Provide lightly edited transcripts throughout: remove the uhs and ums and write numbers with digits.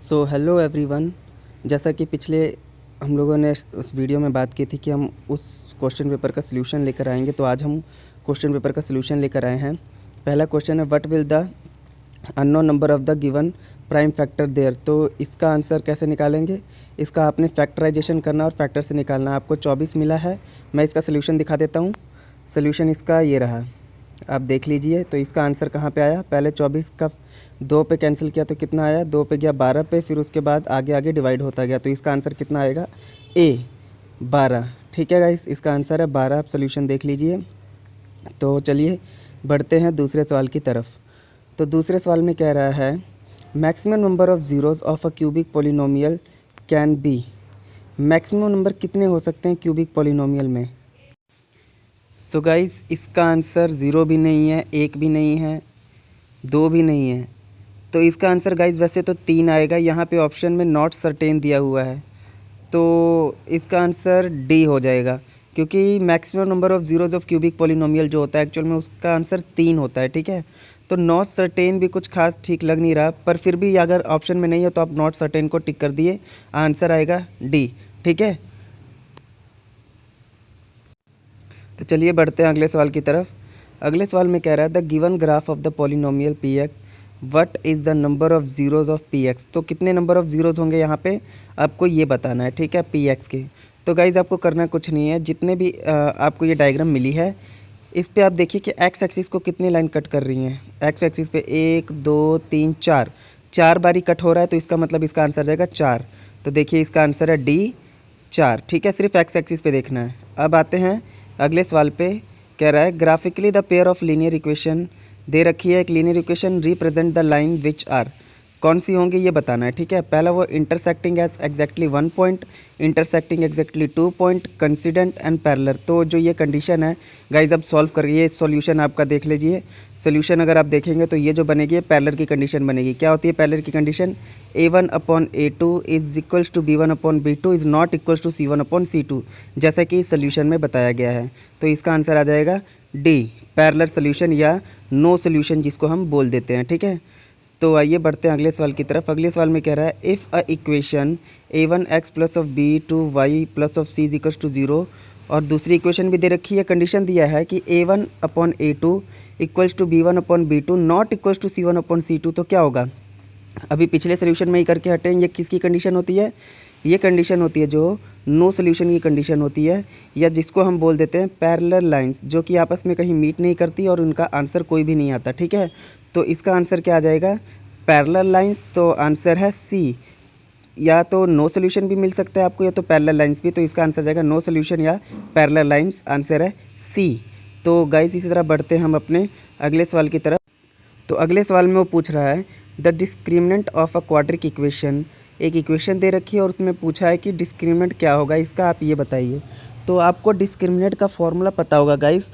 So hello everyone. जैसा कि पिछले हम लोगों ने उस वीडियो में बात की थी कि हम उस क्वेश्चन पेपर का सलूशन लेकर आएंगे, तो आज हम क्वेश्चन पेपर का सलूशन लेकर आए हैं। पहला क्वेश्चन है, what will the unknown number of the given prime factor there. तो इसका आंसर कैसे निकालेंगे, इसका आपने फैक्टराइजेशन करना और फैक्टर से निकालना। आपको 24 मिला है। मैं इसका सलूशन दिखा देता हूँ। सलूशन इसका ये रहा, आप देख लीजिए। तो इसका आंसर कहाँ पे आया, पहले 24 का 2 पे कैंसिल किया तो कितना आया, 2 पे गया 12 पे, फिर उसके बाद आगे आगे डिवाइड होता गया। तो इसका आंसर कितना आएगा, ए 12। ठीक है गाइस, इसका आंसर है 12। आप सॉल्यूशन देख लीजिए। तो चलिए बढ़ते हैं दूसरे सवाल की तरफ। तो दूसरे सवाल में कह रहा है, maximum number of zeros of a cubic polynomial can be. Maximum number कितने हो सकते हैं क्यूबिक पोलिनोमियल में। सो गाइस, इसका आंसर 0 भी नहीं है, 1 भी नहीं है, 2 भी नहीं है। तो इसका आंसर गाइस वैसे तो 3 आएगा। यहाँ पे ऑप्शन में नॉट सर्टेन दिया हुआ है, तो इसका आंसर डी हो जाएगा, क्योंकि maximum number of zeros of cubic polynomial जो होता है एक्चुअल में उसका आंसर 3 होता है। ठीक है, तो नॉट सर्टेन भी कुछ खास ठीक लग नहीं रहा, पर फिर भी अगर ऑप्शन में नहीं है तो आप नॉट सर्टेन को टिक कर दिए, आंसर आएगा डी। ठीक है, तो चलिए बढ़ते हैं अगले सवाल की तरफ। अगले सवाल में कह रहा है, the given graph of the polynomial P x, what is the number of zeros of P x. तो कितने नंबर ऑफ़ ज़ीरोज़ होंगे यहाँ पे आपको ये बताना है। ठीक है, पी एक्स के। तो गाइज़ आपको करना कुछ नहीं है, जितने भी आपको ये डायग्राम मिली है इस पे आप देखिए कि एक्स एक्सिस को कितनी लाइन कट कर रही हैं। एक्स एक्सिस पे 1 2 3 4 बारी कट हो रहा है, तो इसका मतलब इसका आंसर जाएगा 4। तो देखिए इसका आंसर है डी 4। ठीक है, सिर्फ एक्स एक्सिस पे देखना है। अब आते हैं अगले सवाल पे। कह रहा है, graphically the pair of linear equation दे रखी है, एक linear equation represent the line which are. कौन सी होंगी ये बताना है। ठीक है, पहला वो intersecting as exactly 1 point, intersecting exactly 2 point, coincident and parallel. तो जो ये कंडीशन है गाइज अब सॉल्व करिए, सॉल्यूशन आपका देख लीजिए। सोल्यूशन अगर आप देखेंगे तो ये जो बनेगी पैरेलल की कंडीशन बनेगी। क्या होती है पैरेलल की condition, a1/a2 is equals to b1/b2 is not equals to c1/c2, जैसा कि सोल्यूशन में बताया गया है। तो इसका आंसर आ जाएगा डी, पैरेलल सोल्यूशन या नो सोल्यूशन जिसको हम बोल देते हैं। ठीक है, तो आइए बढ़ते हैं अगले सवाल की तरफ। अगले सवाल में कह रहा है, if a equation a1x plus of b2y plus of c is equals to 0, और दूसरी इक्वेशन भी दे रखी है, कंडीशन दिया है कि a1/a2 equals to b1/b2 not equals to c1/c2। तो क्या होगा, अभी पिछले सोल्यूशन में ही करके हटे हैं। ये किसकी कंडीशन होती है, ये कंडीशन होती है जो नो सोल्यूशन की कंडीशन होती है, या जिसको हम बोल देते हैं पैरेलल लाइंस, जो कि आपस में कहीं मीट नहीं करती और उनका आंसर कोई भी नहीं आता। ठीक है, तो इसका आंसर क्या आ जाएगा, पैरेलल लाइंस। तो आंसर है सी, या तो नो सोल्यूशन भी मिल सकता है आपको, या तो पैरेलल लाइंस भी। तो इसका आंसर जाएगा नो सोल्यूशन या पैरेलल लाइंस, आंसर है सी। तो गाइस इसी तरह बढ़ते हैं हम अपने अगले सवाल की तरफ। तो अगले सवाल में वो पूछ रहा है, the discriminant of a quadric equation. एक इक्वेशन दे रखी है और उसमें पूछा है कि डिस्क्रिमिनेंट क्या होगा, इसका आप ये बताइए। तो आपको डिस्क्रिमिनेंट का फॉर्मूला पता होगा guys,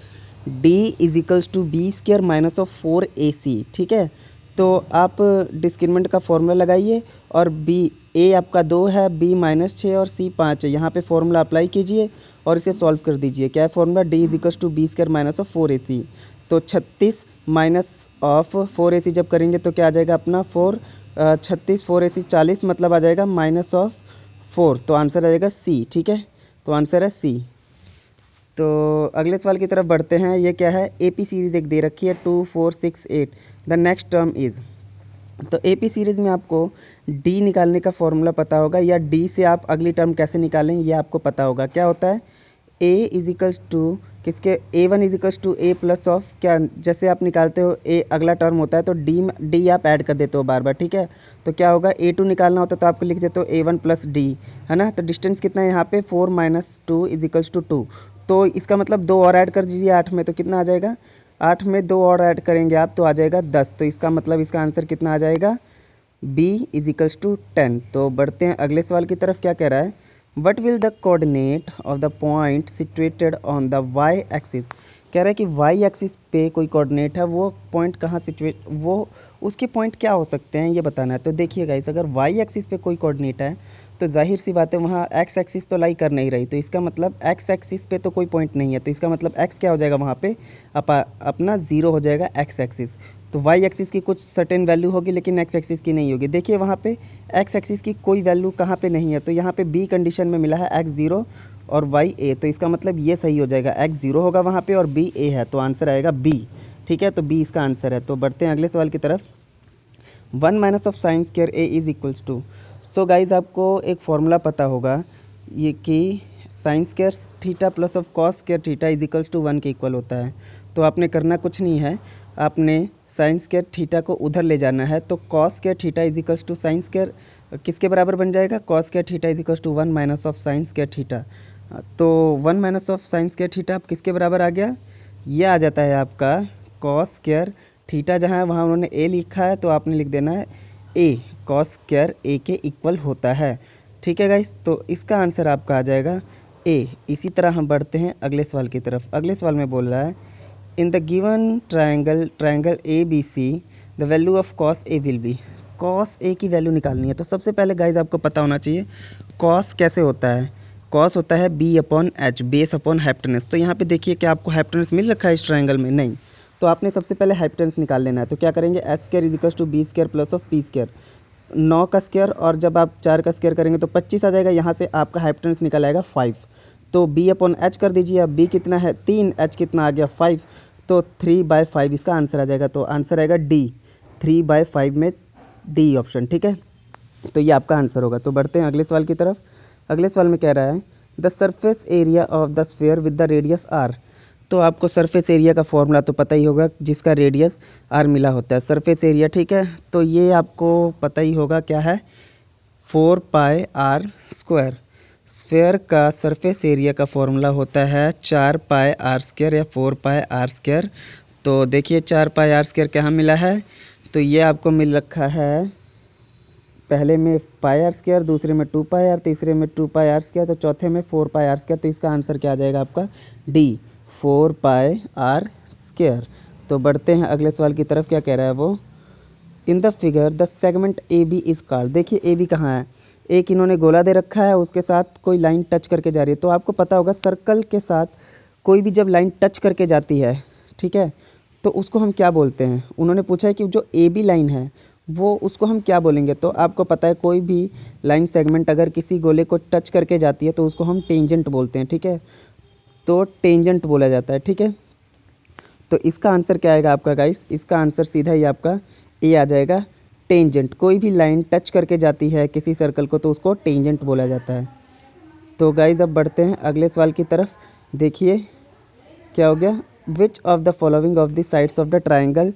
d is equals to B square minus of 4ac। ठीक है, तो आप डिस्क्रिमिनेंट का फॉर्मूला लगाइए, और बी ए आपका 2 है, बी -6 और सी 5 है। यहाँ पे फॉर्मूला अप्लाई कीजिए और इसे सॉल्व कर दीजिए। क्या है formula, d is equals to B square minus of 4ac। तो 36 माइनस ऑफ 4ac जब करेंगे तो क्या आ जाएगा अपना 4, 36 4ac 40, मतलब आ जाएगा माइनस ऑफ 4। तो आंसर आ जाएगा सी। ठीक है, तो आंसर है सी। तो अगले सवाल की तरफ बढ़ते हैं। ये क्या है, AP सीरीज़ एक दे रखी है 2 4 6 8, द नेक्स्ट टर्म इज़। तो AP सीरीज़ में आपको D निकालने का फॉर्मूला पता होगा, या D से आप अगली टर्म कैसे निकालें ये आपको पता होगा। क्या होता है, A इज इक्वल्स टू किसके, A1 is equals to A plus of क्या, जैसे आप निकालते हो A अगला टर्म होता है तो D आप ऐड कर देते हो बार बार। ठीक है, तो क्या होगा, A2 निकालना होता है तो आपको लिख देते हो A1 प्लस D, है ना। तो डिस्टेंस कितना है यहाँ पे 4 - 2 इज इक्वल्स टू 2। तो इसका मतलब 2 और ऐड कर दीजिए 8 में, तो कितना आ जाएगा, 8 में 2 और ऐड करेंगे आप तो आ जाएगा 10। तो इसका मतलब इसका आंसर कितना आ जाएगा, B इज इक्वल्स टू 10। तो बढ़ते हैं अगले सवाल की तरफ। क्या कह रहा है, what will the coordinate of the point situated on the Y axis. कह रहा है कि वाई एक्सिस पे कोई कोऑर्डिनेट है, वो पॉइंट कहाँ सिचुएट, वो उसके पॉइंट क्या हो सकते हैं ये बताना है। तो देखिए गाइस, अगर वाई एक्सिस पे कोई कोऑर्डिनेट है तो जाहिर सी बात है वहाँ एक्स एक्सिस तो लाई कर नहीं रही, तो इसका मतलब एक्स एक्सिस पे तो कोई पॉइंट नहीं है। तो इसका मतलब एक्स क्या हो जाएगा वहाँ पे अपना 0 हो जाएगा एक्स एक्सिस। तो वाई एक्सिस की कुछ सर्टेन वैल्यू होगी लेकिन एक्स एक्सिस की नहीं होगी। देखिए वहाँ पे एक्स एक्सिस की कोई वैल्यू कहाँ पे नहीं है, तो यहाँ पे बी कंडीशन में मिला है एक्स ज़ीरो और वाई ए, तो इसका मतलब ये सही हो जाएगा, एक्स ज़ीरो होगा वहाँ पे और बी ए है, तो आंसर आएगा बी। ठीक है, तो बी इसका आंसर है। तो बढ़ते हैं अगले सवाल की तरफ। 1 minus of sine square A is equals to. So guys आपको एक फॉर्मूला पता होगा ये कि sine square theta plus of cos square theta is equals to 1 के इक्वल होता है। तो आपने करना कुछ नहीं है, आपने साइन स्क्वायर थीटा को उधर ले जाना है, तो cos square theta is equals to sine square किसके बराबर बन जाएगा, cos square theta is equals to 1 minus of sine square theta. तो 1 minus of sine square theta आप किसके बराबर आ गया, ये आ जाता है आपका कॉस स्क्वायर थीटा, जहाँ है वहाँ उन्होंने ए लिखा है तो आपने लिख देना है ए, कॉस स्क्वायर ए के इक्वल होता है। ठीक है गाइस, तो इसका आंसर आपका आ जाएगा ए। इसी तरह हम बढ़ते हैं अगले सवाल की तरफ। अगले सवाल में बोल रहा है in the given triangle A B C the value of cos A will be. Cos A की वैल्यू निकालनी है, तो सबसे पहले गाइज आपको पता होना चाहिए कॉस कैसे होता है। कॉस होता है B upon H, base upon hypotenuse. तो यहाँ पे देखिए क्या आपको हाइपोटेनस मिल रखा है इस ट्रायंगल में, नहीं, तो आपने सबसे पहले हाइपोटेनस निकाल लेना है। तो क्या करेंगे, H square is equal to B square plus of P square, 9 का स्क्वायर और जब आप 4 का स्क्वायर करेंगे तो 25 आ जाएगा, यहाँ से आपका हाइपोटेनस निकल आएगा 5। तो बी अपॉन एच कर दीजिए, अब बी कितना है 3, एच कितना आ गया 5, तो 3/5 इसका आंसर आ जाएगा। तो आंसर आएगा डी, 3/5 में डी ऑप्शन। ठीक है, तो ये आपका आंसर होगा। तो बढ़ते हैं अगले सवाल की तरफ। अगले सवाल में कह रहा है the surface area of the sphere with the radius R. तो आपको सरफेस एरिया का फॉर्मूला तो पता ही होगा, जिसका रेडियस आर मिला होता है, सरफेस एरिया। ठीक है, तो ये आपको पता ही होगा क्या है, 4πr²। स्फीयर का सरफेस एरिया का फॉर्मूला होता है 4πr² या 4πr²। तो देखिए 4πr² कहाँ मिला है, तो ये आपको मिल रखा है पहले में πr², दूसरे में 2πr, तीसरे में 2πr², तो चौथे में 4πr²। तो इसका आंसर क्या आ जाएगा आपका डी, 4πr²। तो बढ़ते हैं अगले सवाल की तरफ। क्या कह रहा है वो, in the figure the segment A B is called. देखिए ए बी कहाँ है, एक इन्होंने गोला दे रखा है, उसके साथ कोई लाइन टच करके जा रही है। तो आपको पता होगा सर्कल के साथ कोई भी जब लाइन टच करके जाती है, ठीक है, तो उसको हम क्या बोलते हैं। उन्होंने पूछा है कि जो ए बी लाइन है वो उसको हम क्या बोलेंगे। तो आपको पता है कोई भी लाइन सेगमेंट अगर किसी गोले को टच करके जाती है तो उसको हम टेंजेंट बोलते हैं। ठीक है, तो टेंजेंट बोला जाता है। ठीक है, तो इसका आंसर क्या आएगा आपका गाइस, इसका आंसर सीधा ही आपका ए आ जाएगा, टेंजेंट। कोई भी लाइन टच करके जाती है किसी सर्कल को तो उसको टेंजेंट बोला जाता है। तो गाइस अब बढ़ते हैं अगले सवाल की तरफ। देखिए क्या हो गया, which of the following of the sides of the triangle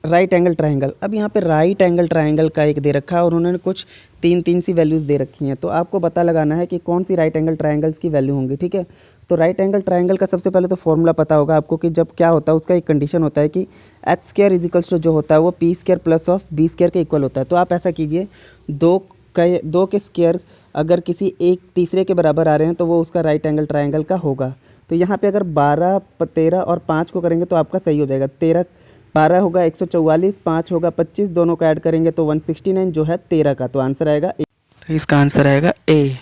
right angle triangle. अब यहाँ पे राइट एंगल ट्राइंगल का एक दे रखा है और उन्होंने कुछ तीन सी वैल्यूज़ दे रखी हैं। तो आपको पता लगाना है कि कौन सी राइट एंगल ट्राइंगल्स की वैल्यू होंगी। ठीक है, तो राइट एंगल ट्राइंगल का सबसे पहले तो फॉर्मूला पता होगा आपको कि जब क्या होता है, उसका एक कंडीशन होता है कि H square is equals to जो होता है वो P square plus of B square के इक्वल होता है। तो आप ऐसा कीजिए, दो के स्क्वायर अगर किसी एक तीसरे के बराबर आ रहे हैं तो वो उसका राइट एंगल ट्राइंगल का होगा। तो यहाँ पे अगर 12, 13 और 5 को करेंगे तो आपका सही हो जाएगा। 12 होगा 144, 5 होगा 25, दोनों को ऐड करेंगे तो 169 जो है 13 का। तो आंसर आएगा ए। तो इसका आंसर आएगा ए।